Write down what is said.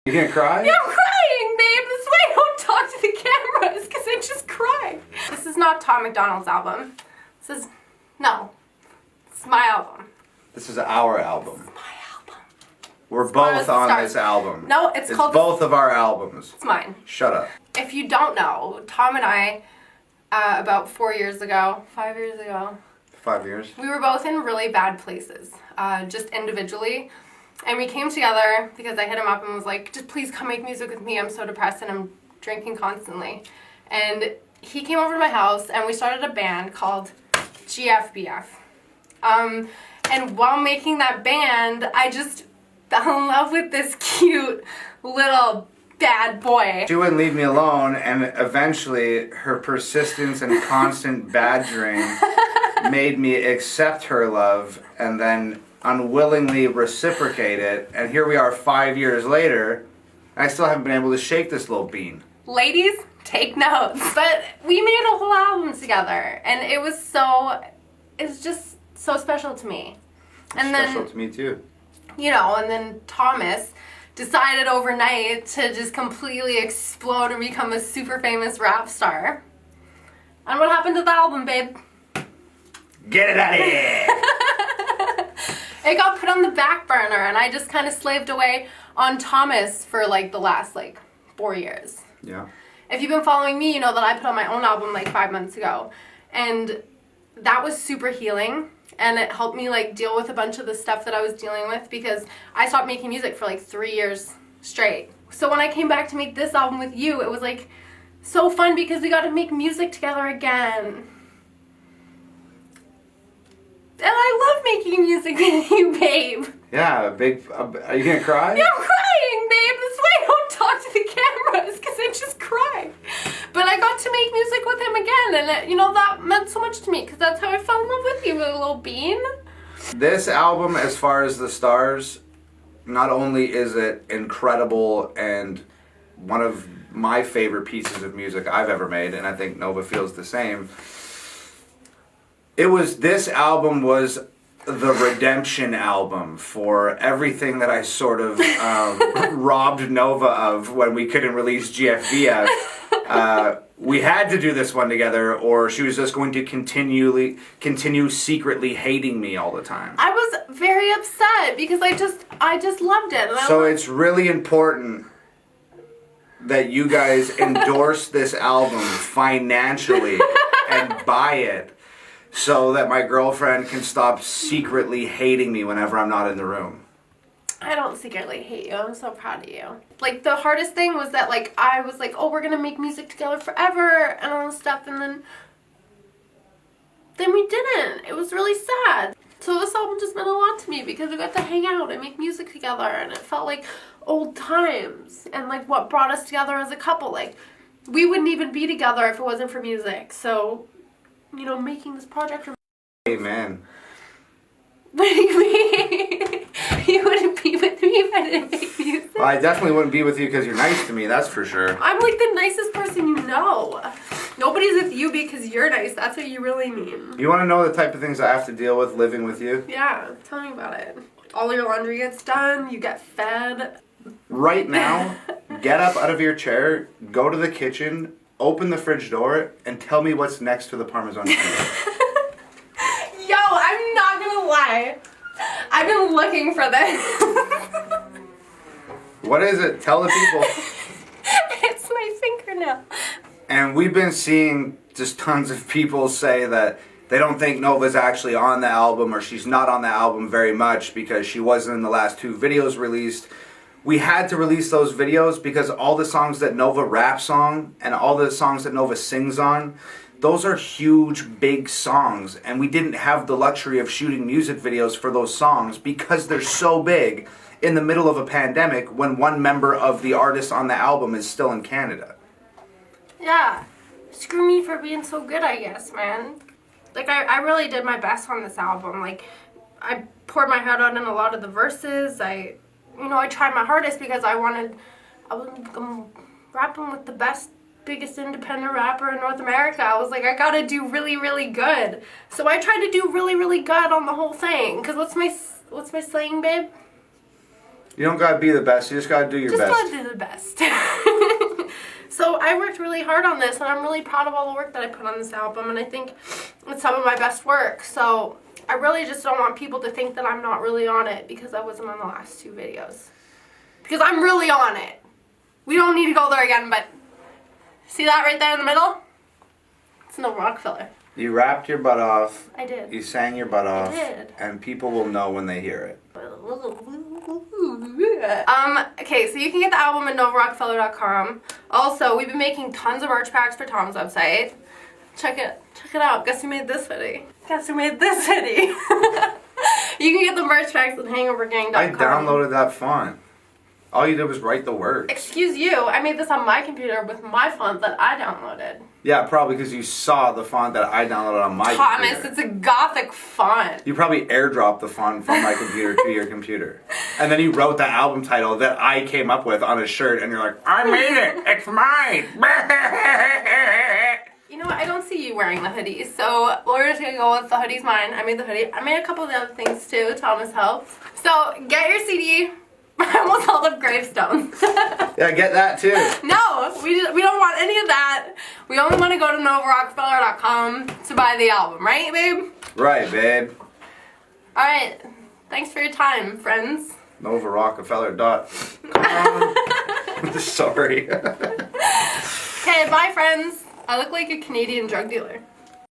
You gonna cry? Yeah, I'm crying, babe. That's why I don't talk to the cameras, because I just cry. This is not Tom MacDonald's album. This is, no. It's my album. This is our album. It's my album. We're both on this album. No, it's called... both of our albums. It's mine. Shut up. If you don't know, Tom and I, about 4 years ago, 5 years ago... 5 years. We were both in really bad places, just individually. And we came together because I hit him up and was like, just please come make music with me. I'm so depressed and I'm drinking constantly. And he came over to my house and we started a band called GFBF. And while making that band, I just fell in love with this cute little bad boy. She wouldn't leave me alone, and eventually her persistence and constant badgering made me accept her love and then unwillingly reciprocate it. And here we are 5 years later, and I still haven't been able to shake this little bean. Ladies, take notes. But we made a whole album together, and it was just so special to me. And Special to me too. You know, and then Thomas decided overnight to just completely explode and become a super famous rap star. And what happened to the album, babe? Get it out of here! It got put on the back burner, and I just kind of slaved away on Thomas for like the last 4 years. Yeah. If you've been following me, you know that I put on my own album 5 months ago, and that was super healing, and it helped me deal with a bunch of the stuff that I was dealing with, because I stopped making music for 3 years straight. So when I came back to make this album with you, it was so fun because we got to make music together again. And I love making music with you, babe. Yeah, are you gonna cry? Yeah, I'm crying, babe. That's why I don't talk to the cameras, because I just cry. But I got to make music with him again, and that meant so much to me, because that's how I fell in love with you, little bean. This album, as far as the stars, not only is it incredible and one of my favorite pieces of music I've ever made, and I think Nova feels the same. This album was the redemption album for everything that I sort of robbed Nova of when we couldn't release GFBF. We had to do this one together, or she was just going to continue secretly hating me all the time. I was very upset because I just loved it. And so it's really important that you guys endorse this album financially and buy it, so that my girlfriend can stop secretly hating me whenever I'm not in the room. I don't secretly hate you. I'm so proud of you. The hardest thing was that, I was oh, we're gonna make music together forever and all this stuff, and then we didn't. It was really sad. So this album just meant a lot to me because we got to hang out and make music together, and it felt like old times and what brought us together as a couple. We wouldn't even be together if it wasn't for music. So, making this project. Amen. What do you mean? You wouldn't be with me if I didn't make music? Well, I definitely wouldn't be with you because you're nice to me, that's for sure. I'm the nicest person you know. Nobody's with you because you're nice. That's what you really mean. You want to know the type of things I have to deal with living with you? Yeah, tell me about it. All your laundry gets done, you get fed. Right now, get up out of your chair, go to the kitchen, open the fridge door, and tell me what's next to the Parmesan cheese. Yo, I'm not gonna lie. I've been looking for this. What is it? Tell the people. It's my fingernail. And we've been seeing just tons of people say that they don't think Nova's actually on the album, or she's not on the album very much because she wasn't in the last 2 videos released. We had to release those videos because all the songs that Nova raps on and all the songs that Nova sings on, those are huge, big songs, and we didn't have the luxury of shooting music videos for those songs because they're so big in the middle of a pandemic when one member of the artist on the album is still in Canada. Yeah. Screw me for being so good, I guess, man. I really did my best on this album. I poured my heart out in a lot of the verses. I tried my hardest because I was rapping with the biggest independent rapper in North America. I was I gotta do really, really good. So I tried to do really, really good on the whole thing. Cause what's my saying, babe? You don't gotta be the best. You just gotta do your Just best. gotta do the best. So I worked really hard on this, and I'm really proud of all the work that I put on this album, and I think it's some of my best work. So I really just don't want people to think that I'm not really on it because I wasn't on the last 2 videos. Because I'm really on it. We don't need to go there again, but see that right there in the middle? It's Nova Rockafeller. You rapped your butt off. I did. You sang your butt off. I did. And people will know when they hear it. Okay, so you can get the album at NovaRockafeller.com. Also, we've been making tons of merch packs for Tom's website. Check it out. Guess who made this hoodie? Guess who made this hoodie? You can get the merch packs at hangovergang.com. I downloaded that font. All you did was write the words. Excuse you, I made this on my computer with my font that I downloaded. Yeah, probably because you saw the font that I downloaded on my Thomas, computer. it's a gothic font. You probably airdropped the font from my computer to your computer. And then you wrote the album title that I came up with on a shirt, and you're like, I made it! It's mine! You know what? I don't see you wearing the hoodie, so we're just gonna go with the hoodie's mine. I made the hoodie. I made a couple of the other things too. Thomas helped. So get your CD. I almost held up gravestones. Yeah, get that too. No, we don't want any of that. We only want to go to NovaRockafeller.com to buy the album, right, babe? Right, babe. All right. Thanks for your time, friends. NovaRockafeller.com. Sorry. Okay, bye, friends. I look like a Canadian drug dealer.